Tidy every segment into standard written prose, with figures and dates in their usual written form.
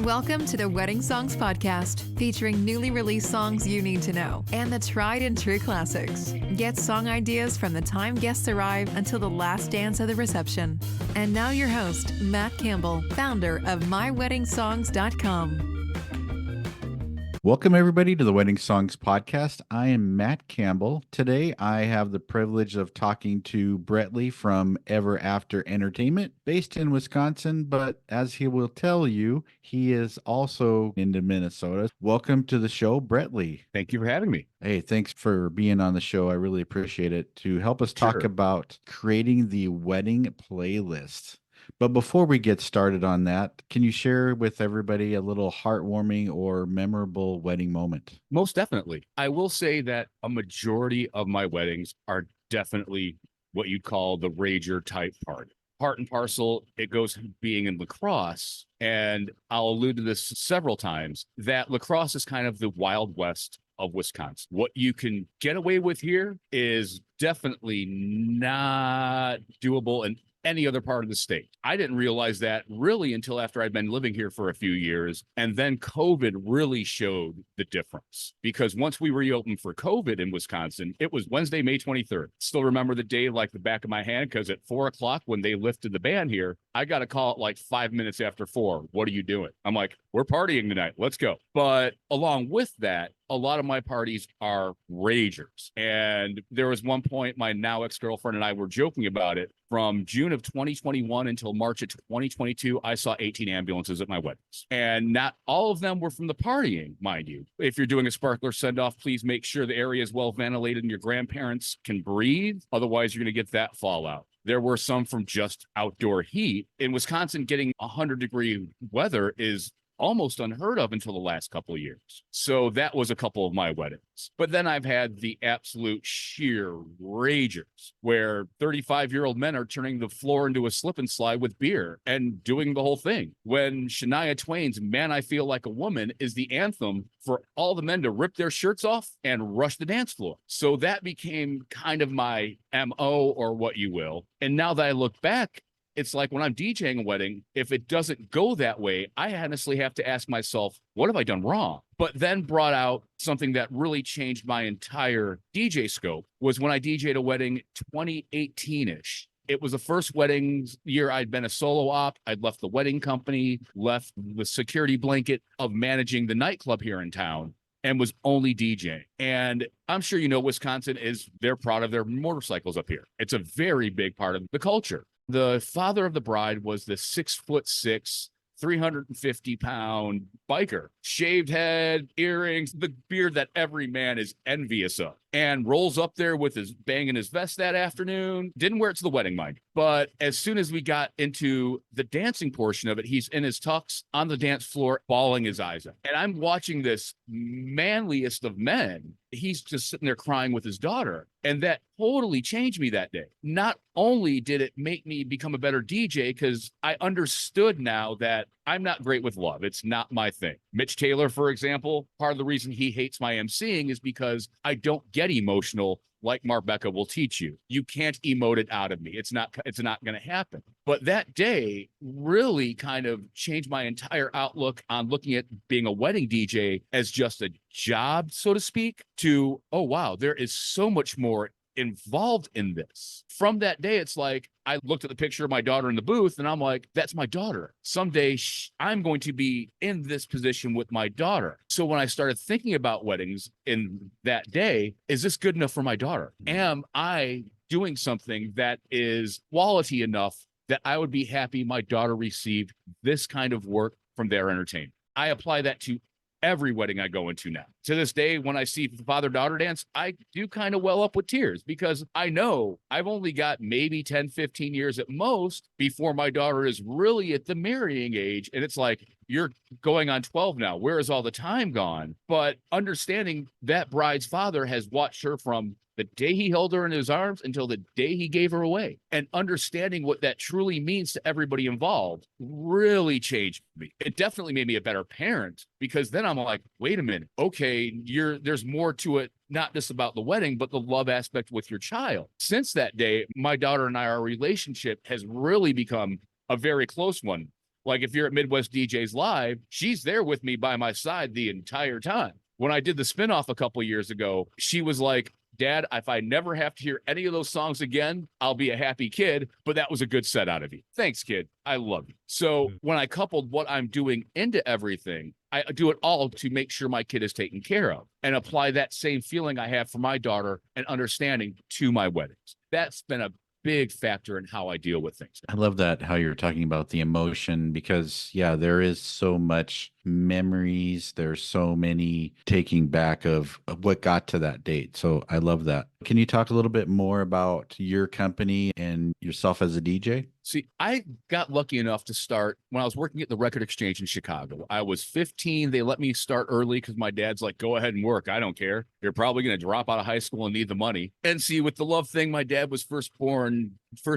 Welcome to the Wedding Songs Podcast, featuring newly released songs you need to know and the tried and true classics. Get song ideas from the time guests arrive until the last dance of the reception. And now your host, Matt Campbell, founder of MyWeddingSongs.com. Welcome, everybody, to the Wedding Songs Podcast. I am Matt Campbell. Today, I have the privilege of talking to Brett Lee from Ever After Entertainment, based in Wisconsin, but as he will tell you, he is also into Minnesota. Welcome to the show, Brett Lee. Thank you for having me. Hey, thanks for being on the show. I really appreciate it. To help us talk about creating the wedding playlist. But before we get started on that, can you share with everybody a little heartwarming or memorable wedding moment? Most definitely. I will say that a majority of my weddings are definitely what you'd call the rager type party. Part and parcel, it goes being in lacrosse. And I'll allude to this several times, that lacrosse is kind of the Wild West of Wisconsin. What you can get away with here is definitely not doable in any other part of the state. I didn't realize that really until after I'd been living here for a few years. And then COVID really showed the difference, because once we reopened for COVID in Wisconsin, it was Wednesday, May 23rd. Still remember the day like the back of my hand, because at 4:00 when they lifted the ban here, I got a call at like 5 minutes after 4. What are you doing? I'm like, we're partying tonight. Let's go. But along with that, a lot of my parties are ragers. And there was one point my now ex-girlfriend and I were joking about it. From June of 2021 until March of 2022, I saw 18 ambulances at my weddings. And not all of them were from the partying, mind you. If you're doing a sparkler send-off, please make sure the area is well ventilated and your grandparents can breathe. Otherwise, you're going to get that fallout. There were some from just outdoor heat. In Wisconsin, getting 100-degree weather is almost unheard of until the last couple of years. So that was a couple of my weddings. But then I've had the absolute sheer ragers where 35-year-old men are turning the floor into a slip and slide with beer and doing the whole thing. When Shania Twain's Man, I Feel Like a Woman is the anthem for all the men to rip their shirts off and rush the dance floor. So that became kind of my MO, or what you will. And now that I look back, it's like when I'm DJing a wedding, if it doesn't go that way, I honestly have to ask myself, what have I done wrong? But then brought out something that really changed my entire DJ scope was when I DJ'd a wedding 2018-ish. It was the first wedding year I'd been a solo op. I'd left the wedding company, left the security blanket of managing the nightclub here in town, and was only DJing. And I'm sure you know Wisconsin they're proud of their motorcycles up here. It's a very big part of the culture. The father of the bride was the 6'6", 350-pound biker, shaved head, earrings, the beard that every man is envious of, and rolls up there with his banging his vest that afternoon. Didn't wear it to the wedding, mind. But as soon as we got into the dancing portion of it, he's in his tux on the dance floor, bawling his eyes out. And I'm watching this manliest of men. He's just sitting there crying with his daughter. And that totally changed me that day. Not only did it make me become a better DJ, because I understood now that I'm not great with love. It's not my thing. Mitch Taylor, for example, part of the reason he hates my emceeing is because I don't get emotional like Marbecca will teach you. You can't emote it out of me. It's not going to happen. But that day really kind of changed my entire outlook on looking at being a wedding DJ as just a job, so to speak, to, oh, wow, there is so much more involved in this. From that day, it's like I looked at the picture of my daughter in the booth and I'm like, that's my daughter. Someday I'm going to be in this position with my daughter. So when I started thinking about weddings in that day, is this good enough for my daughter? Am I doing something that is quality enough that I would be happy my daughter received this kind of work from their entertainment? I apply that to every wedding I go into now. To this day, when I see the father-daughter dance, I do kind of well up with tears, because I know I've only got maybe 10, 15 years at most before my daughter is really at the marrying age. And it's like, you're going on 12 now. Where is all the time gone? But understanding that bride's father has watched her from the day he held her in his arms until the day he gave her away, and understanding what that truly means to everybody involved really changed me. It definitely made me a better parent, because then I'm like, wait a minute. Okay, there's more to it, not just about the wedding, but the love aspect with your child. Since that day, my daughter and I, our relationship has really become a very close one. Like if you're at Midwest DJs Live, she's there with me by my side the entire time. When I did the spinoff a couple years ago, she was like, Dad, if I never have to hear any of those songs again, I'll be a happy kid. But that was a good set out of you. Thanks, kid. I love you. So when I coupled what I'm doing into everything, I do it all to make sure my kid is taken care of and apply that same feeling I have for my daughter and understanding to my weddings. That's been a big factor in how I deal with things. I love that how you're talking about the emotion because yeah, there is so much memories. There's so many taking back of what got to that date. So I love that. Can you talk a little bit more about your company and yourself as a DJ? See, I got lucky enough to start when I was working at the Record Exchange in Chicago. I was 15. They let me start early because my dad's like, go ahead and work. I don't care. You're probably going to drop out of high school and need the money. And see, with the love thing, my dad was first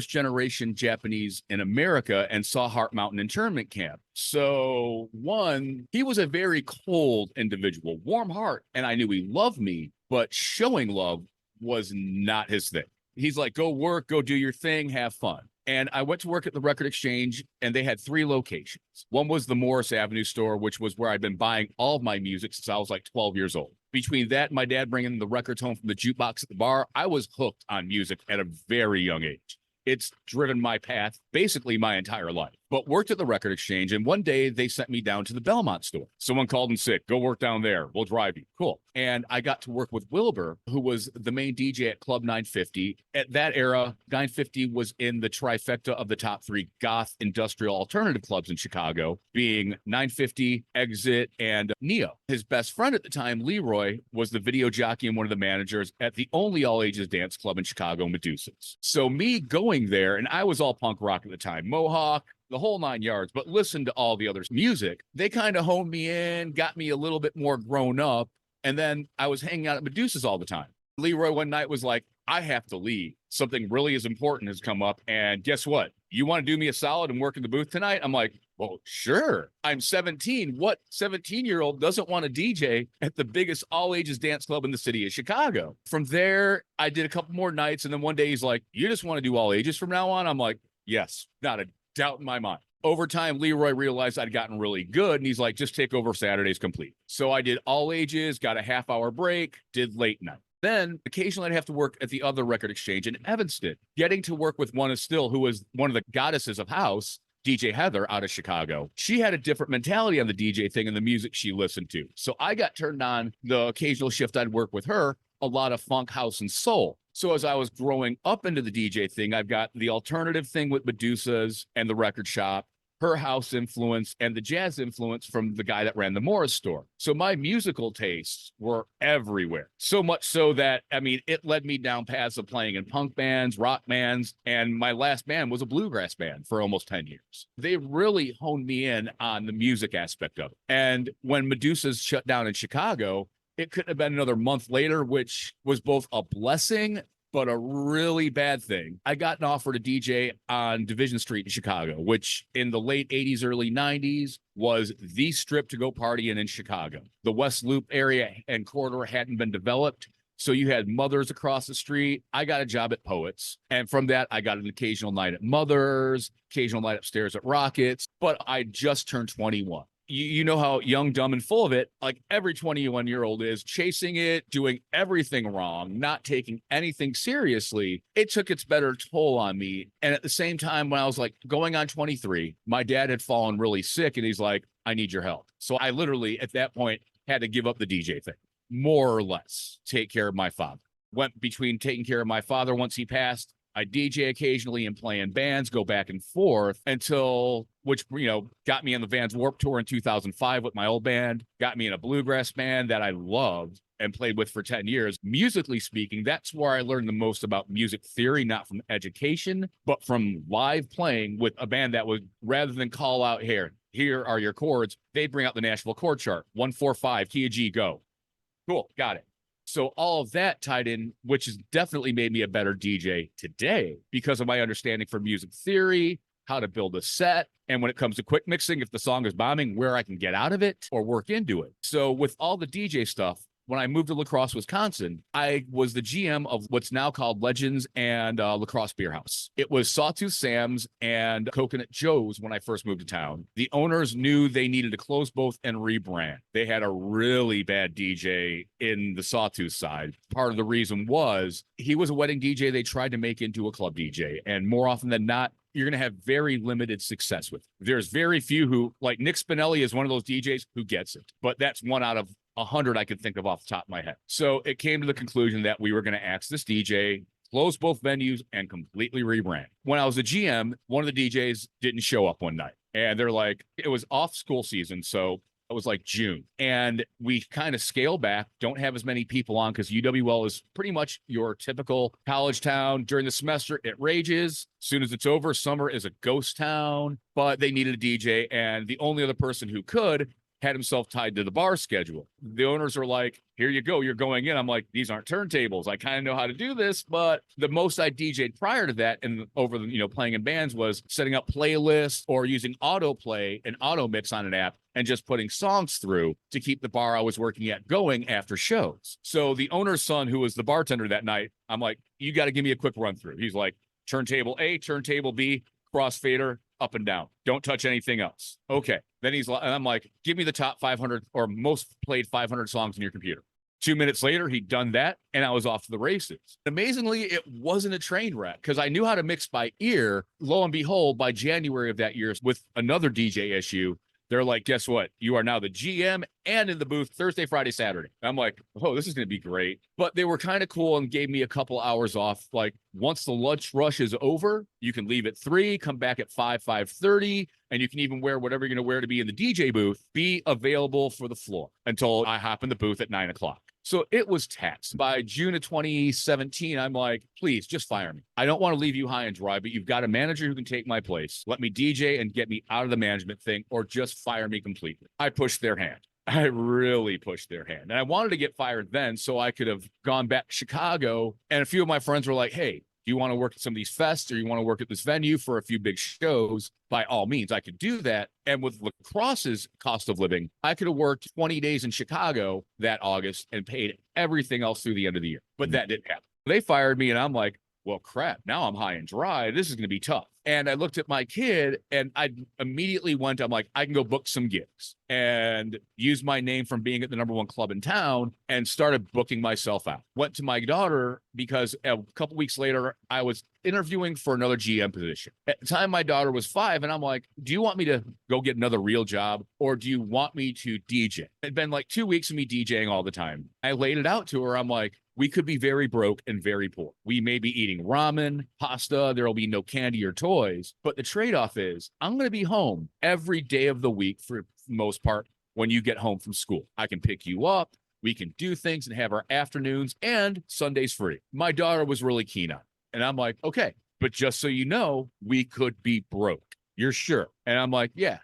generation Japanese in America and saw Heart Mountain internment camp. So one, he was a very cold individual, warm heart. And I knew he loved me, but showing love was not his thing. He's like, go work, go do your thing, have fun. And I went to work at the Record Exchange, and they had 3 locations. One was the Morris Avenue store, which was where I'd been buying all of my music since I was like 12 years old. Between that and my dad bringing the records home from the jukebox at the bar, I was hooked on music at a very young age. It's driven my path basically my entire life, but worked at the Record Exchange. And one day they sent me down to the Belmont store. Someone called in sick. Go work down there. We'll drive you. Cool. And I got to work with Wilbur, who was the main DJ at Club 950. At that era, 950 was in the trifecta of the top 3 goth industrial alternative clubs in Chicago, being 950, Exit, and Neo. His best friend at the time, Leroy, was the video jockey and one of the managers at the only all-ages dance club in Chicago, Medusa's. So me going there, and I was all punk rock at the time, Mohawk, the whole 9 yards, but listened to all the other music. They kind of honed me in, got me a little bit more grown up. And then I was hanging out at Medusa's all the time. Leroy one night was like, I have to leave. Something really is important has come up. And guess what? You want to do me a solid and work in the booth tonight? I'm like, well, sure. I'm 17. What 17-year-old doesn't want to DJ at the biggest all-ages dance club in the city of Chicago? From there, I did a couple more nights. And then one day he's like, you just want to do all ages from now on? I'm like, yes, not a doubt in my mind. Over time, Leroy realized I'd gotten really good, and he's like, just take over Saturdays complete. So I did all ages, got a half-hour break, did late night. Then occasionally I'd have to work at the other Record Exchange in Evanston. Getting to work with one still, who was one of the goddesses of house, DJ Heather out of Chicago. She had a different mentality on the DJ thing and the music she listened to. So I got turned on the occasional shift I'd work with her, a lot of funk, house, and soul. So as I was growing up into the DJ thing, I've got the alternative thing with Medusa's and the record shop, her house influence, and the jazz influence from the guy that ran the Morris store. So my musical tastes were everywhere. So much so that, I mean, it led me down paths of playing in punk bands, rock bands, and my last band was a bluegrass band for almost 10 years. They really honed me in on the music aspect of it. And when Medusa's shut down in Chicago, it couldn't have been another month later, which was both a blessing but a really bad thing. I got an offer to DJ on Division Street in Chicago, which in the late 80s, early 90s was the strip to go party in Chicago. The West Loop area and corridor hadn't been developed. So you had Mother's across the street. I got a job at Poets. And from that, I got an occasional night at Mother's, occasional night upstairs at Rockets. But I just turned 21. You know how young, dumb, and full of it, like every 21-year-old is, chasing it, doing everything wrong, not taking anything seriously. It took its better toll on me. And at the same time, when I was like going on 23, my dad had fallen really sick and he's like, I need your help. So I literally at that point had to give up the DJ thing, more or less, take care of my father. Went between taking care of my father once he passed. I DJ occasionally and play in bands, go back and forth until, which, you know, got me on the Vans Warped Tour in 2005 with my old band, got me in a bluegrass band that I loved and played with for 10 years. Musically speaking, that's where I learned the most about music theory, not from education, but from live playing with a band that would, rather than call out here are your chords, they'd bring out the Nashville chord chart, 145, key of G, go. Cool, got it. So all of that tied in, which has definitely made me a better DJ today because of my understanding for music theory, how to build a set, and when it comes to quick mixing, if the song is bombing, where I can get out of it or work into it. So with all the DJ stuff, when I moved to La Crosse, Wisconsin, I was the GM of what's now called Legends and La Crosse Beer House. It was Sawtooth Sam's and Coconut Joe's when I first moved to town. The owners knew they needed to close both and rebrand. They had a really bad DJ in the Sawtooth side. Part of the reason was he was a wedding DJ they tried to make into a club DJ. And more often than not, you're going to have very limited success with it. There's very few who, like Nick Spinelli is one of those DJs who gets it, but that's one out of 100 I can think of off the top of my head. So it came to the conclusion that we were going to ask this DJ, close both venues, and completely rebrand. When I was a GM, one of the DJs didn't show up one night. And they're like, it was off school season. So it was like June. And we kind of scale back, don't have as many people on because UWL is pretty much your typical college town. During the semester, it rages. As soon as it's over, summer is a ghost town. But they needed a DJ. And the only other person who could had himself tied to the bar schedule. The owners are like, here you go, you're going in. I'm like, these aren't turntables. I kind of know how to do this, but the most I DJ'd prior to that and over the, playing in bands was setting up playlists or using autoplay and auto mix on an app and just putting songs through to keep the bar I was working at going after shows. So the owner's son, who was the bartender that night, I'm like, you got to give me a quick run through. He's like, turntable A, turntable B, crossfader, up and down. Don't touch anything else. Okay. Then and I'm like, give me the top 500 or most played 500 songs in your computer. 2 minutes later, he'd done that, and I was off to the races. Amazingly, it wasn't a train wreck because I knew how to mix by ear. Lo and behold, by January of that year, with another DJ issue, they're like, guess what? You are now the GM and in the booth Thursday, Friday, Saturday. I'm like, oh, this is going to be great. But they were kind of cool and gave me a couple hours off. Like once the lunch rush is over, you can leave at 3, come back at 5:30, and you can even wear whatever you're going to wear to be in the DJ booth, be available for the floor until I hop in the booth at 9 o'clock. So it was taxed. By June of 2017, I'm like, please just fire me. I don't want to leave you high and dry, but you've got a manager who can take my place. Let me DJ and get me out of the management thing, or just fire me completely. I pushed their hand. I really pushed their hand. And I wanted to get fired then so I could have gone back to Chicago. And a few of my friends were like, hey, do you want to work at some of these fests or you want to work at this venue for a few big shows? By all means, I could do that. And with La Crosse's cost of living, I could have worked 20 days in Chicago that August and paid everything else through the end of the year. But that didn't happen. They fired me and I'm like, well, crap, now I'm high and dry. This is going to be tough. And I looked at my kid and I immediately I'm like, I can go book some gigs and use my name from being at the #1 club in town and started booking myself out. Went to my daughter because a couple weeks later, I was interviewing for another GM position. At the time, my daughter was 5 and I'm like, do you want me to go get another real job or do you want me to DJ? It'd been like 2 weeks of me DJing all the time. I laid it out to her. I'm like, we could be very broke and very poor. We may be eating ramen, pasta. There'll be no candy or toys. But the trade-off is I'm going to be home every day of the week for the most part when you get home from school. I can pick you up. We can do things and have our afternoons and Sundays free. My daughter was really keen on it. And I'm like, okay, but just so you know, we could be broke. You're sure? And I'm like, yeah.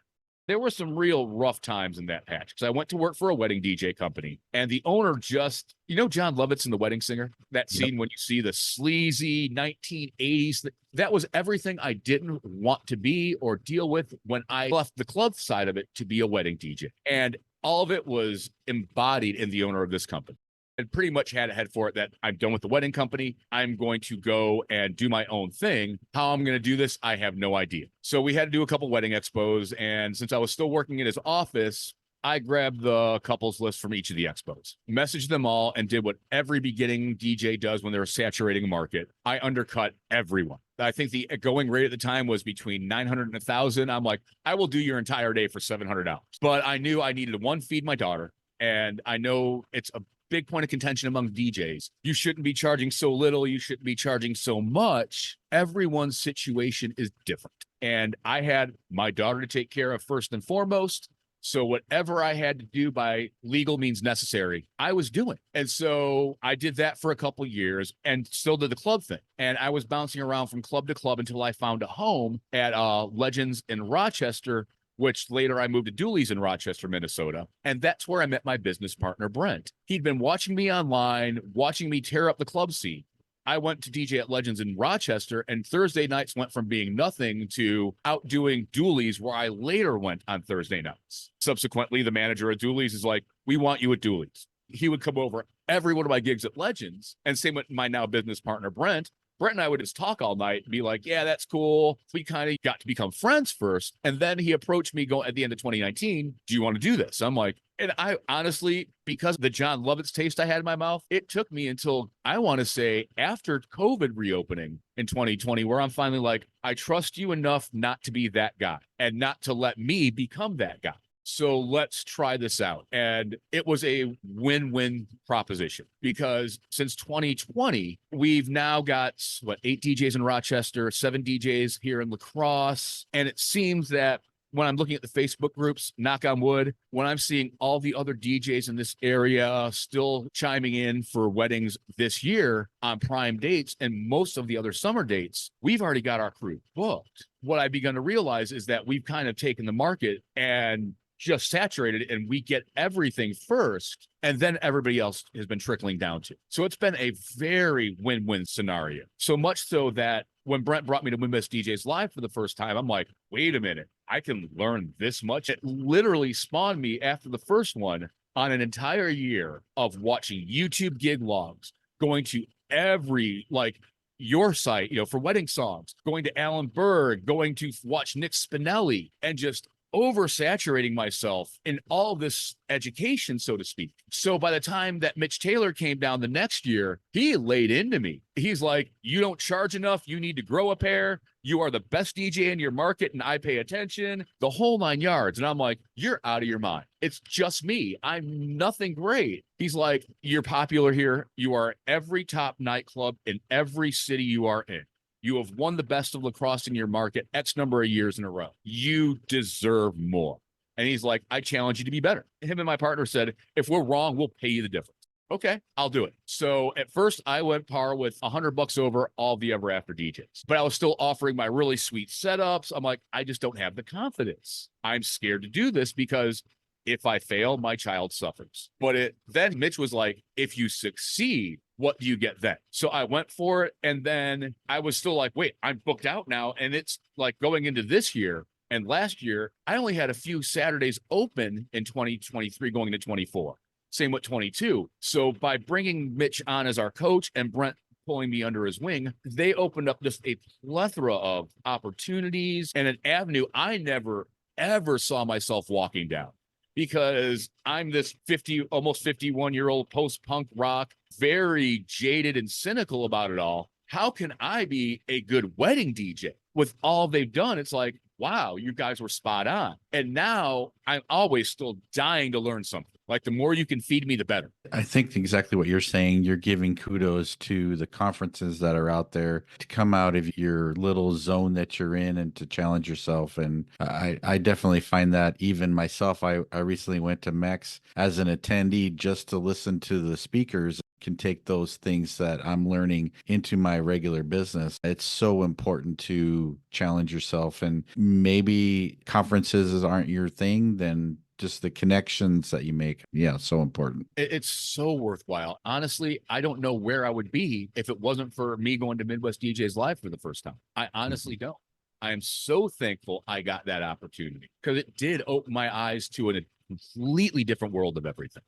There were some real rough times in that patch because I went to work for a wedding DJ company and the owner just, John Lovitz in The Wedding Singer, that scene when you see the sleazy 1980s, that was everything I didn't want to be or deal with when I left the club side of it to be a wedding DJ. And all of it was embodied in the owner of this company. And pretty much had a head for it that I'm done with the wedding company. I'm going to go and do my own thing. How I'm going to do this, I have no idea. So we had to do a couple wedding expos. And since I was still working in his office, I grabbed the couples list from each of the expos, messaged them all, and did what every beginning DJ does when they're saturating a market. I undercut everyone. I think the going rate at the time was between 900 and 1,000. I'm like, I will do your entire day for $700. But I knew I needed to, feed my daughter. And I know it's a big point of contention among DJs. You shouldn't be charging so little. You shouldn't be charging so much. Everyone's situation is different. And I had my daughter to take care of first and foremost. So whatever I had to do by legal means necessary, I was doing. And so I did that for a couple of years and still did the club thing. And I was bouncing around from club to club until I found a home at Legends in Rochester, which later I moved to Dooley's in Rochester, Minnesota. And that's where I met my business partner, Brent. He'd been watching me online, watching me tear up the club scene. I went to DJ at Legends in Rochester, and Thursday nights went from being nothing to outdoing Dooley's, where I later went on Thursday nights. Subsequently, the manager at Dooley's is like, we want you at Dooley's. he would come over every one of my gigs at Legends, and same with my now business partner, Brent. Brent and I would just talk all night and be like, yeah, that's cool. We kind of got to become friends first. And then he approached me going at the end of 2019, do you want to do this? I'm like, and I honestly, because of the John Lovitz taste I had in my mouth, it took me until I want to say after COVID reopening in 2020, where I'm finally like, I trust you enough not to be that guy and not to let me become that guy. So let's try this out. And it was a win-win proposition because since 2020, we've now got 8 DJs in Rochester, 7 DJs here in La Crosse. And it seems that when I'm looking at the Facebook groups, knock on wood, when I'm seeing all the other DJs in this area still chiming in for weddings this year on prime dates and most of the other summer dates, we've already got our crew booked. What I've begun to realize is that we've kind of taken the market and just saturated it, and we get everything first, and then everybody else has been trickling down to. So it's been a very win-win scenario. So much so that when Brent brought me to Win Best DJs Live for the first time, I'm like, wait a minute, I can learn this much. It literally spawned me after the first one on an entire year of watching YouTube gig logs, going to every your site, for wedding songs, going to Alan Berg, going to watch Nick Spinelli, and just oversaturating myself in all this education, so to speak. So by the time that Mitch Taylor came down the next year, he laid into me. He's like, you don't charge enough. You need to grow a pair. You are the best DJ in your market, and I pay attention, the whole 9 yards. And I'm like, you're out of your mind. It's just me. I'm nothing great. He's like, you're popular here. You are every top nightclub in every city you are in. You have won the best of La Crosse in your market X number of years in a row. You deserve more. And he's like, I challenge you to be better. Him and my partner said, if we're wrong, we'll pay you the difference. Okay, I'll do it. So at first I went par with $100 over all the Ever After DJs, but I was still offering my really sweet setups. I'm like, I just don't have the confidence. I'm scared to do this because if I fail, my child suffers. But then Mitch was like, if you succeed, what do you get then? So I went for it. And then I was still like, wait, I'm booked out now. And it's like going into this year and last year, I only had a few Saturdays open in 2023 going into 24. Same with 22. So by bringing Mitch on as our coach and Brent pulling me under his wing, they opened up just a plethora of opportunities and an avenue I never, ever saw myself walking down. Because I'm this almost 51-year-old post-punk rock, very jaded and cynical about it all. How can I be a good wedding DJ? With all they've done, it's like, wow, you guys were spot on. And now I'm always still dying to learn something. Like the more you can feed me, the better. I think exactly what you're saying. You're giving kudos to the conferences that are out there to come out of your little zone that you're in and to challenge yourself. And I definitely find that even myself, I recently went to MEX as an attendee just to listen to the speakers. Can take those things that I'm learning into my regular business. It's so important to challenge yourself, and maybe conferences aren't your thing, then just the connections that you make. Yeah, so important. It's so worthwhile. Honestly, I don't know where I would be if it wasn't for me going to Midwest DJs Live for the first time. I honestly don't. I am so thankful I got that opportunity because it did open my eyes to a completely different world of everything.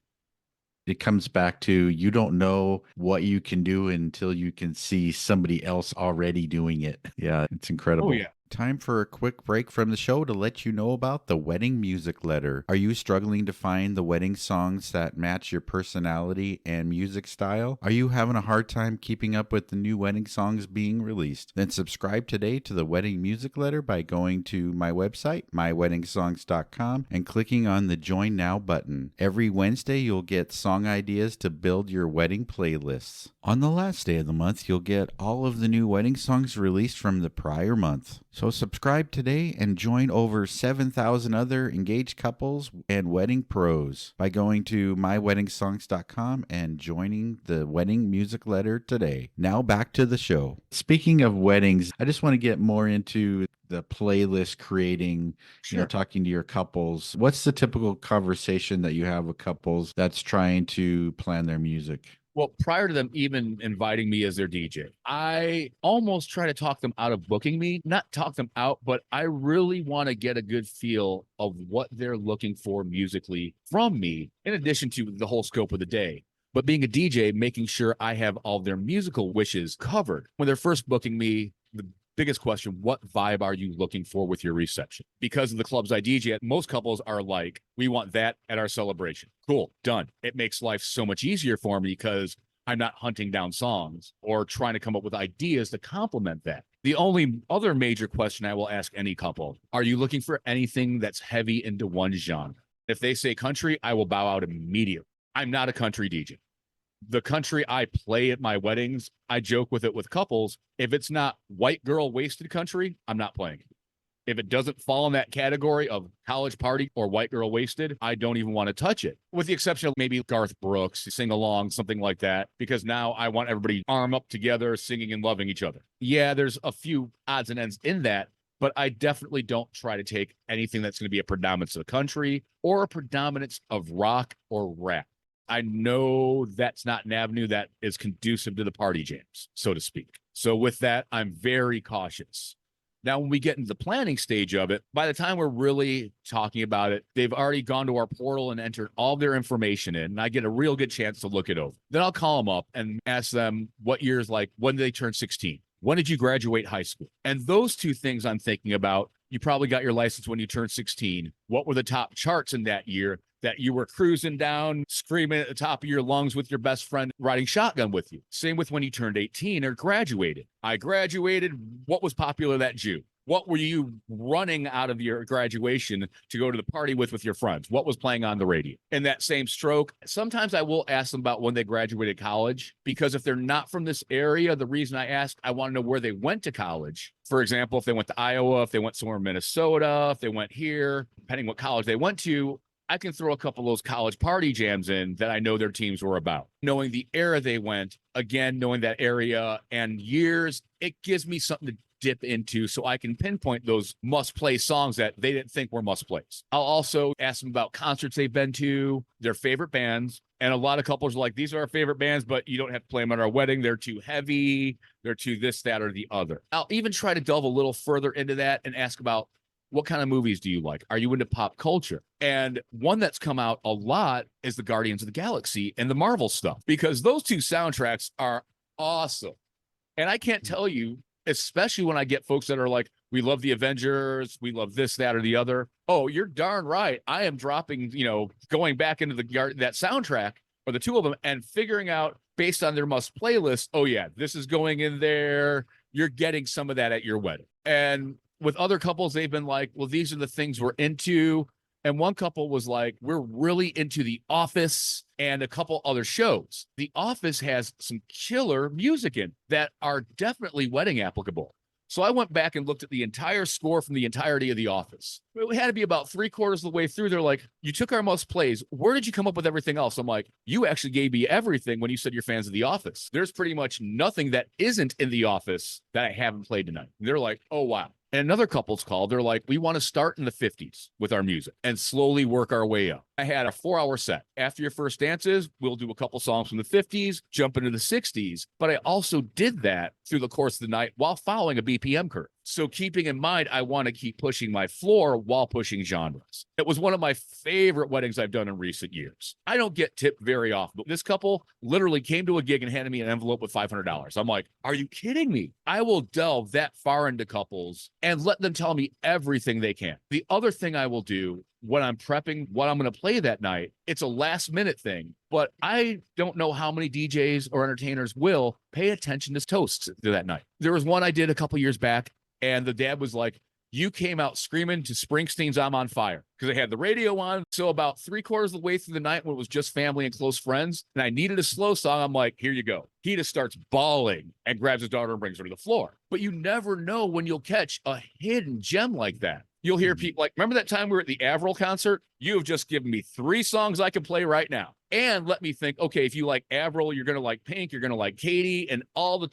It comes back to you don't know what you can do until you can see somebody else already doing it. Yeah, it's incredible. Oh, yeah. Time for a quick break from the show to let you know about the Wedding Music Letter. Are you struggling to find the wedding songs that match your personality and music style? Are you having a hard time keeping up with the new wedding songs being released? Then subscribe today to the Wedding Music Letter by going to my website, myweddingsongs.com, and clicking on the Join Now button. Every Wednesday, you'll get song ideas to build your wedding playlists. On the last day of the month, you'll get all of the new wedding songs released from the prior month. So subscribe today and join over 7,000 other engaged couples and wedding pros by going to myweddingsongs.com and joining the Wedding Music Letter today. Now back to the show. Speaking of weddings, I just want to get more into the playlist creating, Sure. Talking to your couples. What's the typical conversation that you have with couples that's trying to plan their music? Well, prior to them even inviting me as their DJ, I almost try to talk them out of booking me, not talk them out, but I really want to get a good feel of what they're looking for musically from me, in addition to the whole scope of the day. But being a DJ, making sure I have all their musical wishes covered. When they're first booking me, the biggest question, what vibe are you looking for with your reception? Because of the clubs I DJ at, most couples are like, we want that at our celebration. Cool, done. It makes life so much easier for me because I'm not hunting down songs or trying to come up with ideas to complement that. The only other major question I will ask any couple, are you looking for anything that's heavy into one genre? If they say country, I will bow out immediately. I'm not a country DJ. The country I play at my weddings, I joke with it with couples. If it's not white girl wasted country, I'm not playing it. If it doesn't fall in that category of college party or white girl wasted, I don't even want to touch it. With the exception of maybe Garth Brooks, sing along, something like that, because now I want everybody arm up together, singing and loving each other. Yeah, there's a few odds and ends in that, but I definitely don't try to take anything that's going to be a predominance of country or a predominance of rock or rap. I know that's not an avenue that is conducive to the party jams, so to speak. So with that, I'm very cautious. Now, when we get into the planning stage of it, by the time we're really talking about it, they've already gone to our portal and entered all their information in, and I get a real good chance to look it over. Then I'll call them up and ask them what years, like when did they turn 16? When did you graduate high school? And those two things I'm thinking about, you probably got your license when you turned 16. What were the top charts in that year that you were cruising down, screaming at the top of your lungs with your best friend riding shotgun with you? Same with when you turned 18 or graduated. I graduated. What was popular that June? What were you running out of your graduation to go to the party with your friends? What was playing on the radio? In that same stroke, sometimes I will ask them about when they graduated college, because if they're not from this area, the reason I ask, I want to know where they went to college. For example, if they went to Iowa, if they went somewhere in Minnesota, if they went here, depending what college they went to, I can throw a couple of those college party jams in that I know their teams were about. Knowing the era they went, again, knowing that area and years, it gives me something to dip into so I can pinpoint those must-play songs that they didn't think were must-plays. I'll also ask them about concerts they've been to, their favorite bands, and a lot of couples are like, these are our favorite bands, but you don't have to play them at our wedding. They're too heavy. They're too this, that, or the other. I'll even try to delve a little further into that and ask about, what kind of movies do you like? Are you into pop culture? And one that's come out a lot is the Guardians of the Galaxy and the Marvel stuff, because those two soundtracks are awesome. And I can't tell you, especially when I get folks that are like, we love the Avengers, we love this, that, or the other. Oh, you're darn right. I am dropping, going back into that soundtrack or the two of them and figuring out based on their must playlist. Oh yeah, this is going in there. You're getting some of that at your wedding. And with other couples, they've been like, well, these are the things we're into. And one couple was like, we're really into The Office and a couple other shows. The Office has some killer music in that are definitely wedding applicable. So I went back and looked at the entire score from the entirety of The Office. It had to be about 3/4 of the way through. They're like, you took our most plays. Where did you come up with everything else? I'm like, you actually gave me everything when you said you're fans of The Office. There's pretty much nothing that isn't in The Office that I haven't played tonight. And they're like, oh, wow. And another couple's call, they're like, we want to start in the 50s with our music and slowly work our way up. I had a 4-hour set. After your first dances, we'll do a couple songs from the 50s, jump into the 60s. But I also did that through the course of the night while following a BPM curve. So keeping in mind, I want to keep pushing my floor while pushing genres. It was one of my favorite weddings I've done in recent years. I don't get tipped very often, but this couple literally came to a gig and handed me an envelope with $500. I'm like, are you kidding me? I will delve that far into couples and let them tell me everything they can. The other thing I will do when I'm prepping what I'm going to play that night, it's a last minute thing, but I don't know how many DJs or entertainers will pay attention to toasts to that night. There was one I did a couple years back, and the dad was like, you came out screaming to Springsteen's I'm on Fire, because I had the radio on. So about 3/4 of the way through the night, when it was just family and close friends, and I needed a slow song, I'm like, here you go. He just starts bawling and grabs his daughter and brings her to the floor. But you never know when you'll catch a hidden gem like that. You'll hear people like, remember that time we were at the Avril concert? You have just given me 3 songs I can play right now. And let me think, okay, if you like Avril, you're going to like Pink, you're going to like Katie, and all the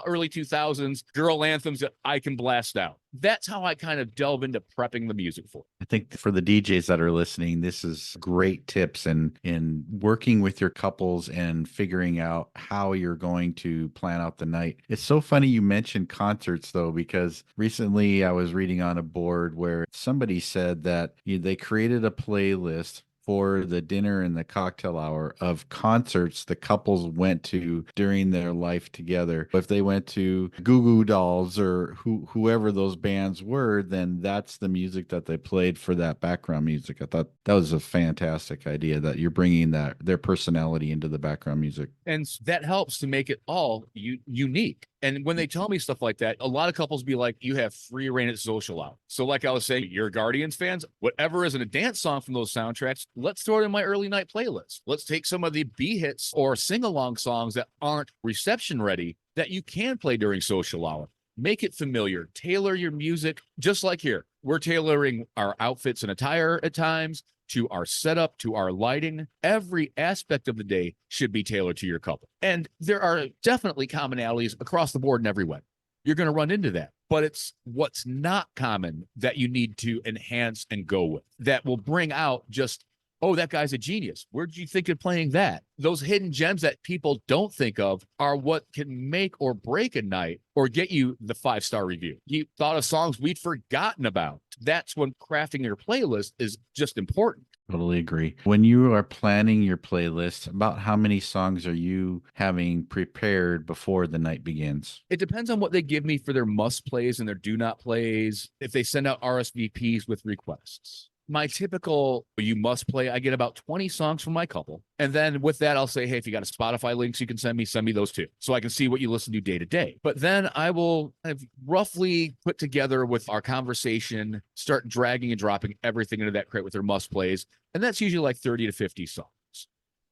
early 2000s girl anthems that I can blast out. That's how I kind of delve into prepping the music for it. I think for the DJs that are listening, this is great tips in working with your couples and figuring out how you're going to plan out the night. It's so funny you mentioned concerts though, because recently I was reading on a board where somebody said that they created a playlist for the dinner and the cocktail hour of concerts the couples went to during their life together. If they went to Goo Goo Dolls or whoever those bands were, then that's the music that they played for that background music. I thought that was a fantastic idea that you're bringing their personality into the background music. And that helps to make it all unique. And when they tell me stuff like that, a lot of couples be like, you have free reign at social out. So like I was saying, you're Guardians fans, whatever isn't a dance song from those soundtracks, let's throw it in my early night playlist. Let's take some of the B hits or sing-along songs that aren't reception ready that you can play during social hour. Make it familiar. Tailor your music, just like here. We're tailoring our outfits and attire at times, to our setup, to our lighting. Every aspect of the day should be tailored to your couple. And there are definitely commonalities across the board in every way. You're going to run into that. But it's what's not common that you need to enhance and go with. That will bring out just, oh, that guy's a genius. Where did you think of playing that? Those hidden gems that people don't think of are what can make or break a night or get you the 5-star review. You thought of songs we'd forgotten about. That's when crafting your playlist is just important. Totally agree. When you are planning your playlist, about how many songs are you having prepared before the night begins? It depends on what they give me for their must plays and their do not plays. If they send out RSVPs with requests. My typical you must play, I get about 20 songs from my couple. And then with that, I'll say, hey, if you got a Spotify links you can send me those too. So I can see what you listen to day to day. But then I will kind of roughly put together with our conversation, start dragging and dropping everything into that crate with their must plays. And that's usually like 30 to 50 songs.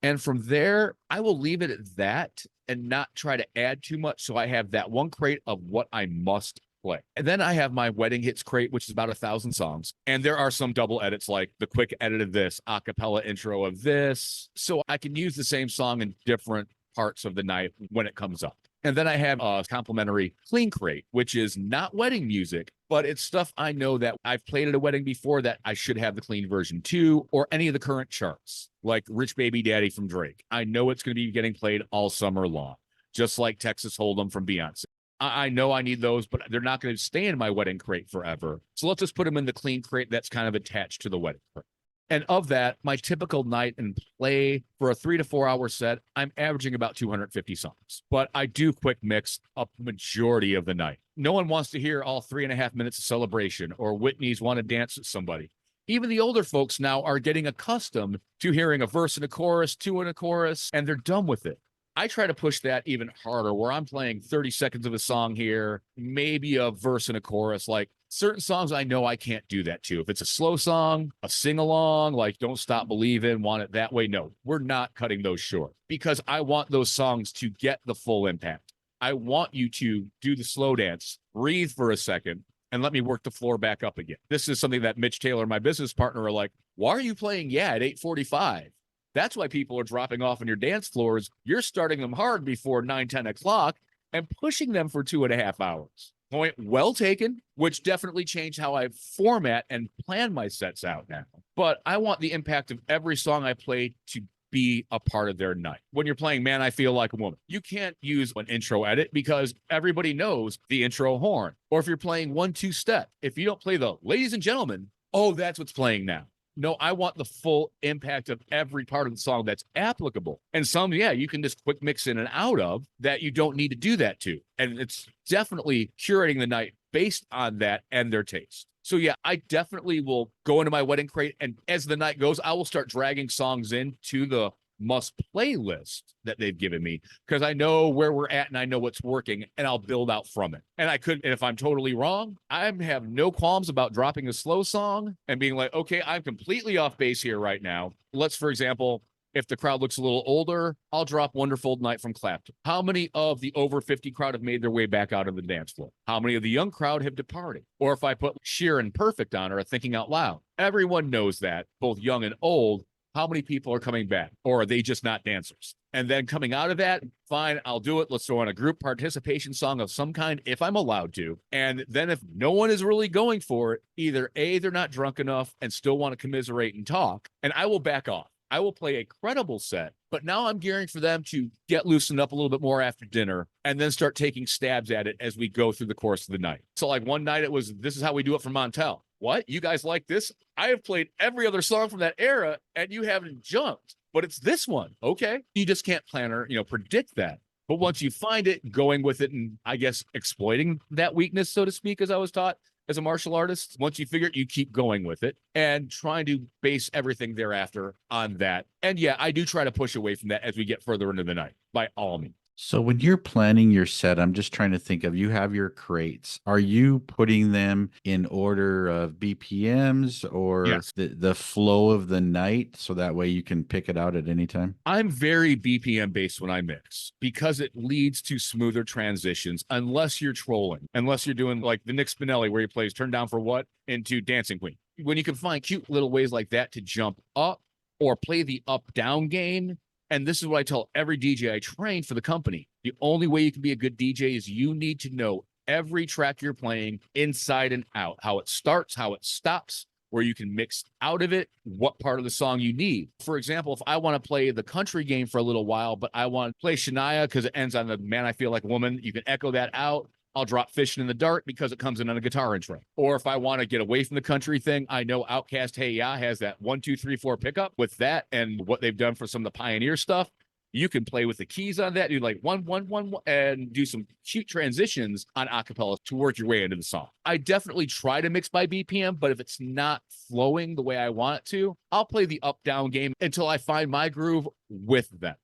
And from there, I will leave it at that and not try to add too much. So I have that one crate of what I must play. And then I have my wedding hits crate, which is about 1,000 songs. And there are some double edits, like the quick edit of this, a cappella intro of this. So I can use the same song in different parts of the night when it comes up. And then I have a complimentary clean crate, which is not wedding music, but it's stuff I know that I've played at a wedding before that I should have the clean version too, or any of the current charts, like Rich Baby Daddy from Drake. I know it's going to be getting played all summer long, just like Texas Hold'em from Beyonce. I know I need those, but they're not going to stay in my wedding crate forever. So let's just put them in the clean crate that's kind of attached to the wedding crate. And of that, my typical night and play for a 3 to 4 hour set, I'm averaging about 250 songs. But I do quick mix a majority of the night. No one wants to hear all 3.5 minutes of celebration or Whitney's Want to Dance with Somebody. Even the older folks now are getting accustomed to hearing a verse and a chorus, 2 and a chorus, and they're done with it. I try to push that even harder where I'm playing 30 seconds of a song here, maybe a verse and a chorus. Like certain songs I know I can't do that to. If it's a slow song, a sing-along, like Don't Stop Believin', Want It That Way, no, we're not cutting those short because I want those songs to get the full impact. I want you to do the slow dance, breathe for a second, and let me work the floor back up again. This is something that Mitch Taylor, my business partner, are like, why are you playing Yeah at 8:45? That's why people are dropping off on your dance floors. You're starting them hard before 9, 10 o'clock and pushing them for 2.5 hours. Point well taken, which definitely changed how I format and plan my sets out now. But I want the impact of every song I play to be a part of their night. When you're playing Man, I Feel Like a Woman, you can't use an intro edit because everybody knows the intro horn. Or if you're playing 1-2 step, if you don't play the ladies and gentlemen, oh, that's what's playing now. No, I want the full impact of every part of the song that's applicable. And some, yeah, you can just quick mix in and out of that you don't need to do that to. And it's definitely curating the night based on that and their taste. So yeah, I definitely will go into my wedding crate. And as the night goes, I will start dragging songs into the must playlist that they've given me because I know where we're at and I know what's working and I'll build out from it. And if I'm totally wrong, I have no qualms about dropping a slow song and being like, okay, I'm completely off base here right now. Let's, for example, If the crowd looks a little older, I'll drop Wonderful Night from Clapton. How many of the over 50 crowd have made their way back out of the dance floor? How many of the young crowd have departed? Or if I put Sheer and Perfect on or Thinking Out Loud, everyone knows that, both young and old. How many people are coming back? Or are they just not dancers? And then coming out of that, fine, I'll do it. Let's throw in a group participation song of some kind if I'm allowed to. And then if no one is really going for it, either A, they're not drunk enough and still want to commiserate and talk, and I will back off. I will play a credible set, but now I'm gearing for them to get loosened up a little bit more after dinner and then start taking stabs at it as we go through the course of the night. So like one night it was, this is how we do it for Montel. What? You guys like this? I have played every other song from that era and you haven't jumped, but it's this one. Okay. You just can't plan or, predict that. But once you find it, going with it and I guess exploiting that weakness, so to speak, as I was taught as a martial artist, once you figure it, you keep going with it and trying to base everything thereafter on that. And yeah, I do try to push away from that as we get further into the night, by all means. So when you're planning your set, I'm just trying to think of, you have your crates. Are you putting them in order of BPMs or Yes. the flow of the night so that way you can pick it out at any time? I'm very BPM based when I mix because it leads to smoother transitions unless you're trolling, unless you're doing like the Nick Spinelli where he plays Turn Down for What into Dancing Queen. When you can find cute little ways like that to jump up or play the up-down game. And this is what I tell every DJ I train for the company. The only way you can be a good DJ is you need to know every track you're playing inside and out, how it starts, how it stops, where you can mix out of it, what part of the song you need. For example, if I want to play the country game for a little while, but I want to play Shania because it ends on the Man I Feel Like a Woman, you can echo that out. I'll drop Fishing in the Dark because it comes in on a guitar intro. Or if I want to get away from the country thing, I know Outkast Hey Ya has that 1, 2, 3, 4 pickup with that and what they've done for some of the Pioneer stuff. You can play with the keys on that, do like 1, 1, 1, 1, and do some cute transitions on acapella to work your way into the song. I definitely try to mix by BPM, but if it's not flowing the way I want it to, I'll play the up-down game until I find my groove with them.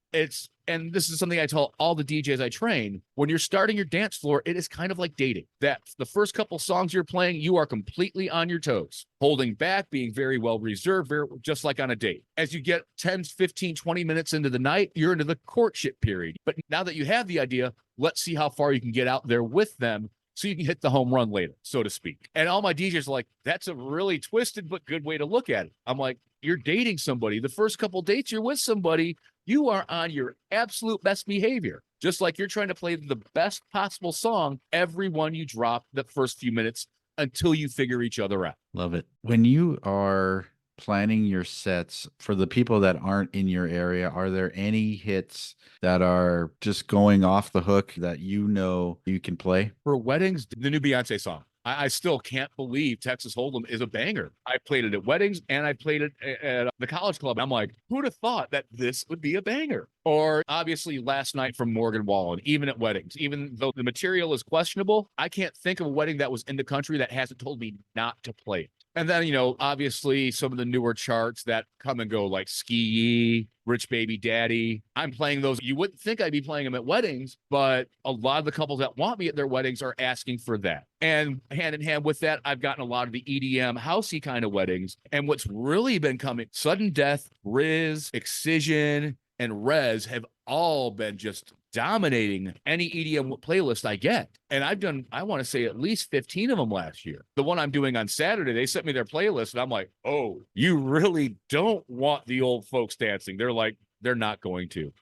And this is something I tell all the DJs I train. When you're starting your dance floor, it is kind of like dating. That the first couple songs you're playing, you are completely on your toes, holding back, being very well reserved, just like on a date. As you get 10, 15, 20 minutes into the night, you're into the courtship period. But now that you have the idea, let's see how far you can get out there with them so you can hit the home run later, so to speak. And all my DJs are like, that's a really twisted but good way to look at it. I'm like, you're dating somebody. The first couple dates you're with somebody, you are on your absolute best behavior. Just like you're trying to play the best possible song, every one you drop the first few minutes until you figure each other out. Love it. When you are planning your sets for the people that aren't in your area, are there any hits that are just going off the hook that you can play? For weddings, the new Beyonce song. I still can't believe Texas Hold'em is a banger. I played it at weddings and I played it at the college club. I'm like, who'd have thought that this would be a banger? Or obviously Last Night from Morgan Wallen, even at weddings, even though the material is questionable, I can't think of a wedding that was in the country that hasn't told me not to play it. And then, obviously some of the newer charts that come and go like Ski Yee, Rich Baby Daddy. I'm playing those. You wouldn't think I'd be playing them at weddings, but a lot of the couples that want me at their weddings are asking for that. And hand in hand with that, I've gotten a lot of the EDM housey kind of weddings. And what's really been coming, Sudden Death, Riz, Excision, and Rez have all been just dominating any EDM playlist I get. And I've done, I want to say at least 15 of them last year. The one I'm doing on Saturday, they sent me their playlist and I'm like, oh, you really don't want the old folks dancing. They're like, they're not going to.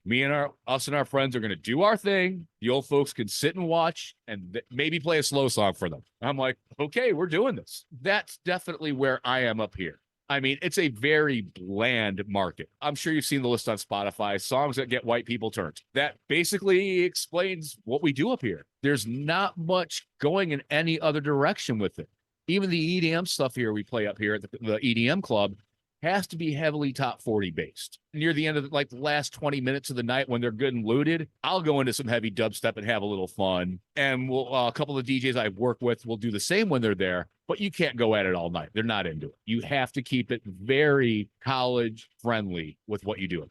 Us and our friends are going to do our thing. The old folks can sit and watch and maybe play a slow song for them. I'm like, okay, we're doing this. That's definitely where I am up here. I mean, it's a very bland market. I'm sure you've seen the list on Spotify, songs that get white people turned. That basically explains what we do up here. There's not much going in any other direction with it. Even the EDM stuff here we play up here at the EDM club has to be heavily top 40 based. Near the end of the last 20 minutes of the night when they're good and looted, I'll go into some heavy dubstep and have a little fun. And a couple of DJs I work with will do the same when they're there, but you can't go at it all night. They're not into it. You have to keep it very college friendly with what you do.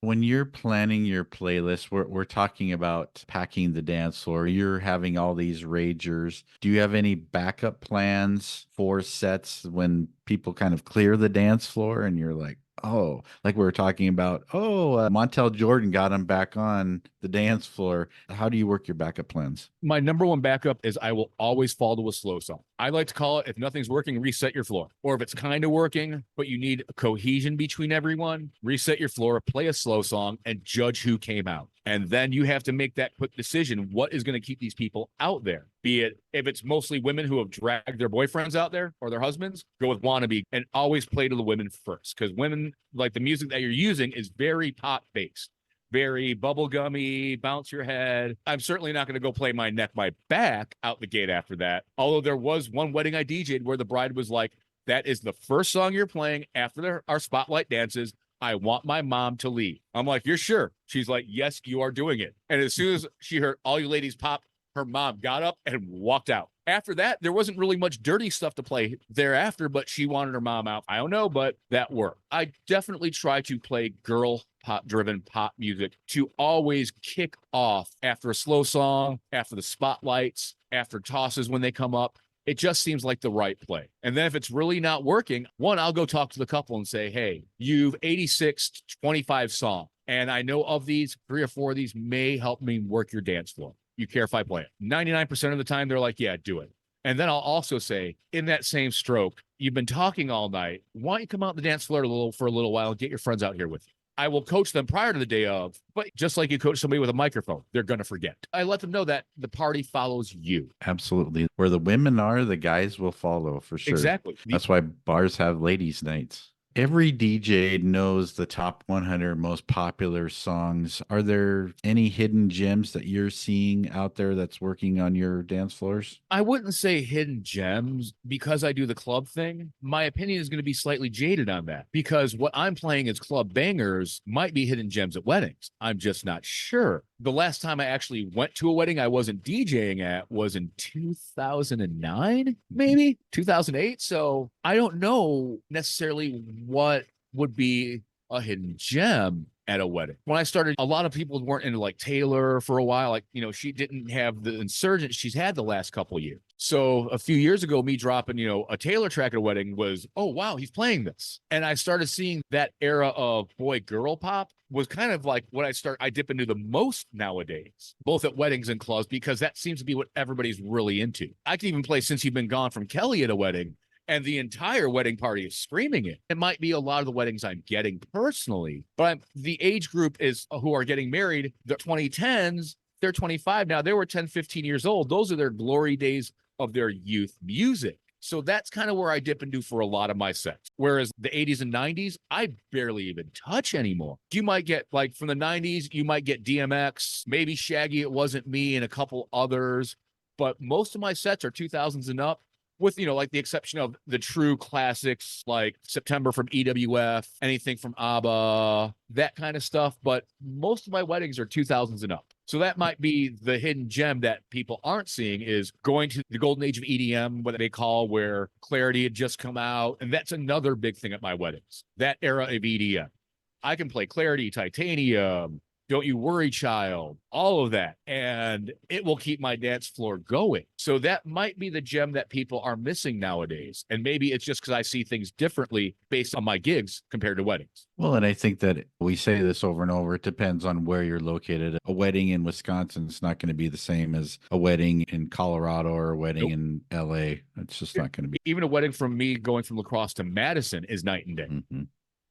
When you're planning your playlist, we're talking about packing the dance floor. You're having all these ragers. Do you have any backup plans for sets when people kind of clear the dance floor and you're like, Oh, like we were talking about. Oh, Montel Jordan got him back on the dance floor. How do you work your backup plans? My number one backup is I will always fall to a slow song. I like to call it, if nothing's working, reset your floor. Or if it's kind of working, but you need a cohesion between everyone, reset your floor, play a slow song, and judge who came out. And then you have to make that quick decision. What is going to keep these people out there? Be it if it's mostly women who have dragged their boyfriends out there or their husbands, go with Wannabe and always play to the women first. Because women, like the music that you're using, is very pop based, very bubblegummy, bounce your head. I'm certainly not going to go play My Neck, My Back out the gate after that. Although there was one wedding I DJ'd where the bride was like, that is the first song you're playing after our spotlight dances. I want my mom to leave. I'm like, you're sure? She's like, yes, you are doing it. And as soon as she heard all you ladies pop, her mom got up and walked out. After that, there wasn't really much dirty stuff to play thereafter, but she wanted her mom out. I don't know, but that worked. I definitely try to play girl pop driven pop music to always kick off after a slow song, after the spotlights, after tosses when they come up. It just seems like the right play. And then if it's really not working, one, I'll go talk to the couple and say, hey, you've 86 to 25 songs. And I know of these, 3 or 4 of these may help me work your dance floor. You care if I play it? 99% of the time, they're like, yeah, do it. And then I'll also say, in that same stroke, you've been talking all night. Why don't you come out the dance floor for a little while and get your friends out here with you? I will coach them prior to the day of, but just like you coach somebody with a microphone, they're going to forget. I let them know that the party follows you. Absolutely. Where the women are, the guys will follow for sure. Exactly. That's why bars have ladies' nights. Every DJ knows the top 100 most popular songs. Are there any hidden gems that you're seeing out there that's working on your dance floors? I wouldn't say hidden gems because I do the club thing. My opinion is going to be slightly jaded on that because what I'm playing as club bangers might be hidden gems at weddings. I'm just not sure. The last time I actually went to a wedding I wasn't DJing at was in 2009, maybe 2008. So I don't know necessarily what would be a hidden gem at a wedding. When I started, a lot of people weren't into like Taylor for a while. Like, you know, she didn't have the insurgence she's had the last couple of years. So a few years ago, me dropping, you know, a Taylor track at a wedding was, oh, wow, he's playing this. And I started seeing that era of boy girl pop was kind of like what I dip into the most nowadays, both at weddings and clubs, because that seems to be what everybody's really into. I can even play Since You've Been Gone from Kelly at a wedding, and the entire wedding party is screaming it. It might be a lot of the weddings I'm getting personally, but the age group is who are getting married, the 2010s, they're 25 now. They were 10, 15 years old. Those are their glory days of their youth music. So that's kind of where I dip into for a lot of my sets. Whereas the 80s and 90s, I barely even touch anymore. You might get, like, from the 90s, you might get DMX, maybe Shaggy, It Wasn't Me, and a couple others. But most of my sets are 2000s and up, with, you know, like the exception of the true classics like September from EWF, anything from ABBA, that kind of stuff. But most of my weddings are 2000s and up. So that might be the hidden gem that people aren't seeing, is going to the golden age of EDM, what they call, where Clarity had just come out. And that's another big thing at my weddings, that era of EDM. I can play Clarity, Titanium, Don't You Worry Child, all of that, and it will keep my dance floor going. So that might be the gem that people are missing nowadays. And maybe it's just because I see things differently based on my gigs compared to weddings. Well, and I think that we say this over and over. It depends on where you're located. A wedding in Wisconsin is not going to be the same as a wedding in Colorado or a wedding in LA. It's just not going to be. Even a wedding from me going from La Crosse to Madison is night and day. Mm-hmm.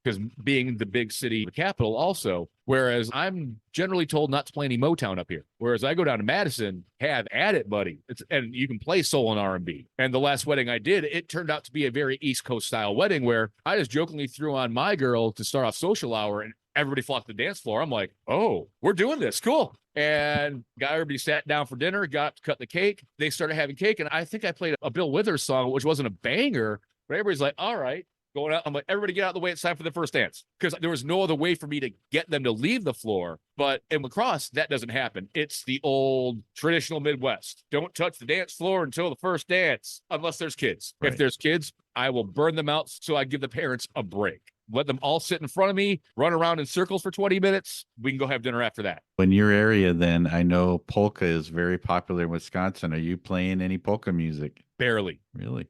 Because being the big city, the capital also, whereas I'm generally told not to play any Motown up here. Whereas I go down to Madison, have at it, buddy. And you can play soul and R&B. And the last wedding I did, it turned out to be a very East Coast style wedding where I just jokingly threw on My Girl to start off social hour, and everybody flocked to the dance floor. I'm like, oh, we're doing this. Cool. And everybody sat down for dinner, got up to cut the cake. They started having cake. And I think I played a Bill Withers song, which wasn't a banger, but everybody's like, all right. Going out, I'm like, everybody get out of the way. It's time for the first dance. Because there was no other way for me to get them to leave the floor. But in La Crosse, that doesn't happen. It's the old traditional Midwest. Don't touch the dance floor until the first dance, unless there's kids. Right. If there's kids, I will burn them out. So I give the parents a break. Let them all sit in front of me, run around in circles for 20 minutes. We can go have dinner after that. In your area, then, I know polka is very popular in Wisconsin. Are you playing any polka music? Barely. Really?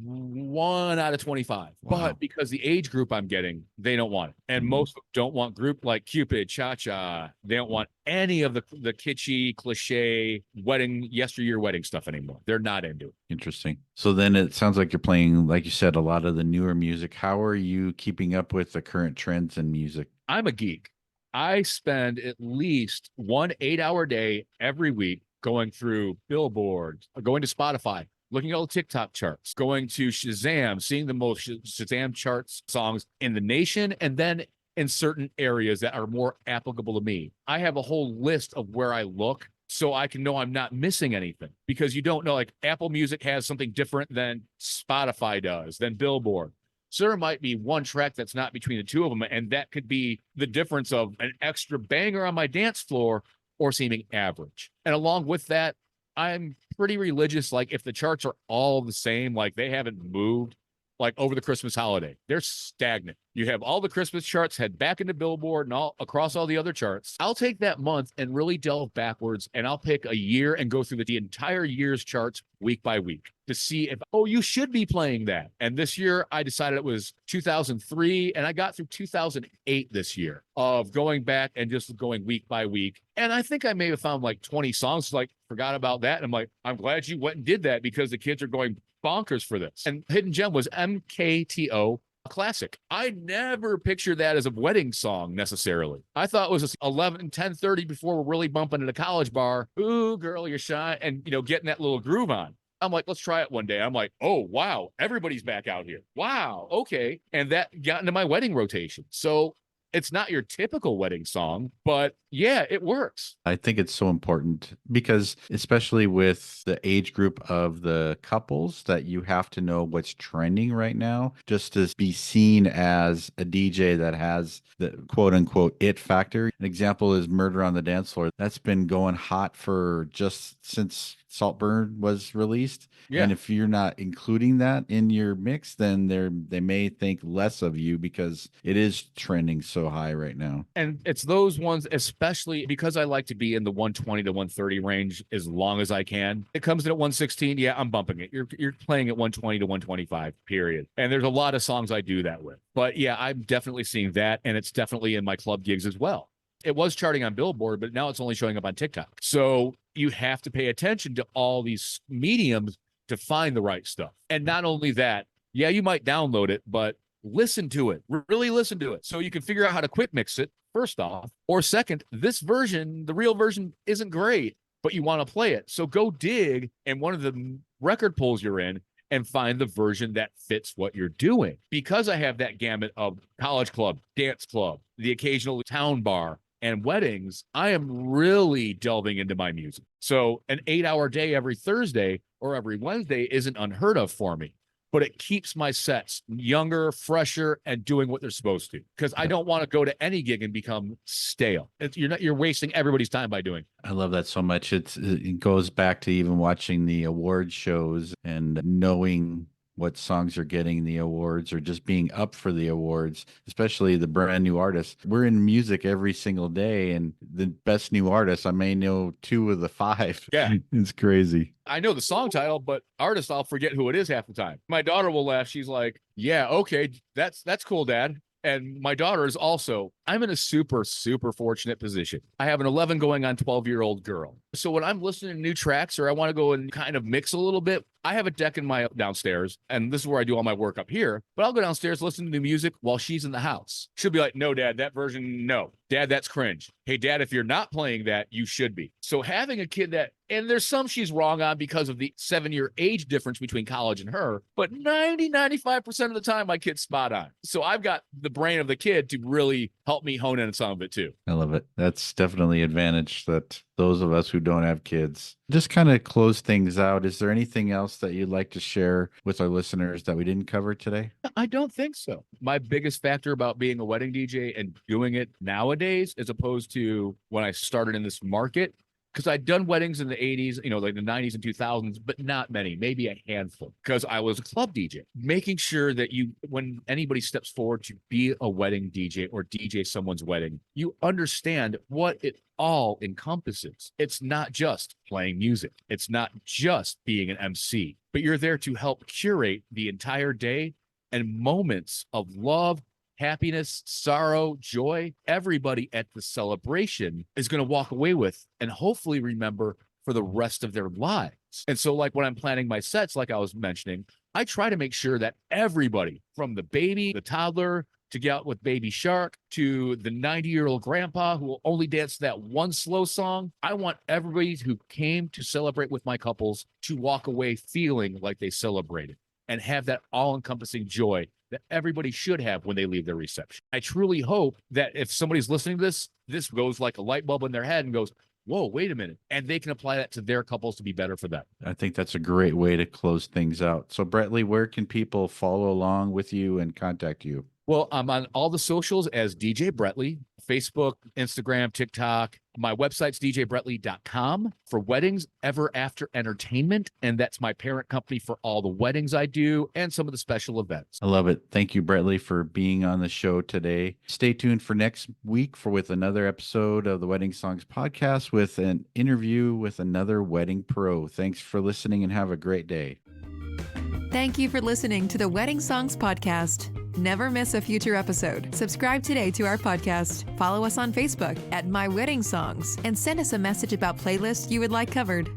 1 out of 25. Wow. But because the age group I'm getting, they don't want it. And most don't want group like Cupid, Cha-Cha. They don't want any of the kitschy, cliche yesteryear wedding stuff anymore. They're not into it. Interesting. So then it sounds like you're playing, like you said, a lot of the newer music. How are you keeping up with the current trends in music? I'm a geek. I spend at least 1 8-hour day every week going through Billboard, going to Spotify, looking at all the TikTok charts, going to Shazam, seeing the most Shazam charts songs in the nation, and then in certain areas that are more applicable to me. I have a whole list of where I look so I can know I'm not missing anything, because you don't know, like Apple Music has something different than Spotify does, than Billboard. So there might be one track that's not between the two of them, and that could be the difference of an extra banger on my dance floor or seeming average. And along with that, I'm pretty religious. Like if the charts are all the same, like they haven't moved, like over the Christmas holiday, they're stagnant. You have all the Christmas charts head back into Billboard and all across all the other charts. I'll take that month and really delve backwards, and I'll pick a year and go through the entire year's charts week by week to see if, oh, you should be playing that. And this year I decided it was 2003, and I got through 2008 this year of going back and just going week by week. And I think I may have found like 20 songs, like forgot about that. And I'm like, I'm glad you went and did that, because the kids are going bonkers for this. And Hidden Gem was MKTO classic. I never pictured that as a wedding song necessarily. I thought it was 10:30 before we're really bumping at a college bar. Ooh, girl, you're shy. And, getting that little groove on. I'm like, let's try it one day. I'm like, oh, wow, everybody's back out here. Wow, okay. And that got into my wedding rotation. So it's not your typical wedding song, but yeah, it works. I think it's so important because, especially with the age group of the couples, that you have to know what's trending right now, just to be seen as a DJ that has the quote unquote it factor. An example is Murder on the Dance Floor. That's been going hot for just since Saltburn was released. Yeah. And if you're not including that in your mix, then they may think less of you because it is trending so high right now. And it's those ones, especially because I like to be in the 120 to 130 range as long as I can. It comes in at 116. Yeah, I'm bumping it. You're playing at 120 to 125, period. And there's a lot of songs I do that with. But yeah, I'm definitely seeing that. And it's definitely in my club gigs as well. It was charting on Billboard, but now it's only showing up on TikTok. So you have to pay attention to all these mediums to find the right stuff. And not only that, yeah, you might download it, but listen to it, really listen to it, so you can figure out how to quick mix it, first off. Or second, this version, the real version, isn't great, but you want to play it. So go dig in one of the record pools you're in and find the version that fits what you're doing. Because I have that gamut of college club, dance club, the occasional town bar, and weddings, I am really delving into my music. So an 8-hour day every Thursday or every Wednesday isn't unheard of for me, but it keeps my sets younger, fresher, and doing what they're supposed to. Because I don't want to go to any gig and become stale. You're wasting everybody's time by doing. I love that so much. It goes back to even watching the award shows and knowing what songs are getting the awards or just being up for the awards, especially the brand new artists. We're in music every single day, and the best new artists, I may know 2 of the 5. Yeah. It's crazy. I know the song title, but artist, I'll forget who it is half the time. My daughter will laugh. She's like, yeah, okay, that's cool, Dad. And my daughter is also, I'm in a super, super fortunate position. I have an 11 going on 12-year-old girl. So when I'm listening to new tracks or I want to go and kind of mix a little bit, I have a deck in my downstairs, and this is where I do all my work up here. But I'll go downstairs, listen to the music while she's in the house. She'll be like, no, Dad, that version, no. Dad, that's cringe. Hey, Dad, if you're not playing that, you should be. So having a kid that, and there's some she's wrong on because of the 7-year age difference between college and her, but 95% of the time, my kid's spot on. So I've got the brain of the kid to really help me hone in on some of it too. I love it. That's definitely an advantage that those of us who don't have kids. Just kind of close things out. Is there anything else that you'd like to share with our listeners that we didn't cover today? I don't think so. My biggest factor about being a wedding DJ and doing it nowadays, as opposed to when I started in this market, because I'd done weddings in the 80s, like the 90s and 2000s, but not many, maybe a handful, because I was a club DJ, making sure that when anybody steps forward to be a wedding DJ or DJ someone's wedding, you understand what it all encompasses. It's not just playing music. It's not just being an MC, but you're there to help curate the entire day and moments of love, happiness, sorrow, joy. Everybody at the celebration is going to walk away with and hopefully remember for the rest of their lives. And so, like when I'm planning my sets, like I was mentioning, I try to make sure that everybody, from the baby, the toddler, to get out with Baby Shark, to the 90-year-old grandpa who will only dance that one slow song, I want everybody who came to celebrate with my couples to walk away feeling like they celebrated and have that all-encompassing joy that everybody should have when they leave their reception. I truly hope that if somebody's listening to this goes like a light bulb in their head and goes, whoa, wait a minute. And they can apply that to their couples to be better for them. I think that's a great way to close things out. So, Brettley, where can people follow along with you and contact you? Well, I'm on all the socials as DJ Brettley, Facebook, Instagram, TikTok. My website's djbrettley.com for weddings, Ever After Entertainment. And that's my parent company for all the weddings I do and some of the special events. I love it. Thank you, Brettley, for being on the show today. Stay tuned for next week with another episode of the Wedding Songs Podcast with an interview with another wedding pro. Thanks for listening and have a great day. Thank you for listening to the Wedding Songs Podcast. Never miss a future episode. Subscribe today to our podcast. Follow us on Facebook at My Wedding Songs and send us a message about playlists you would like covered.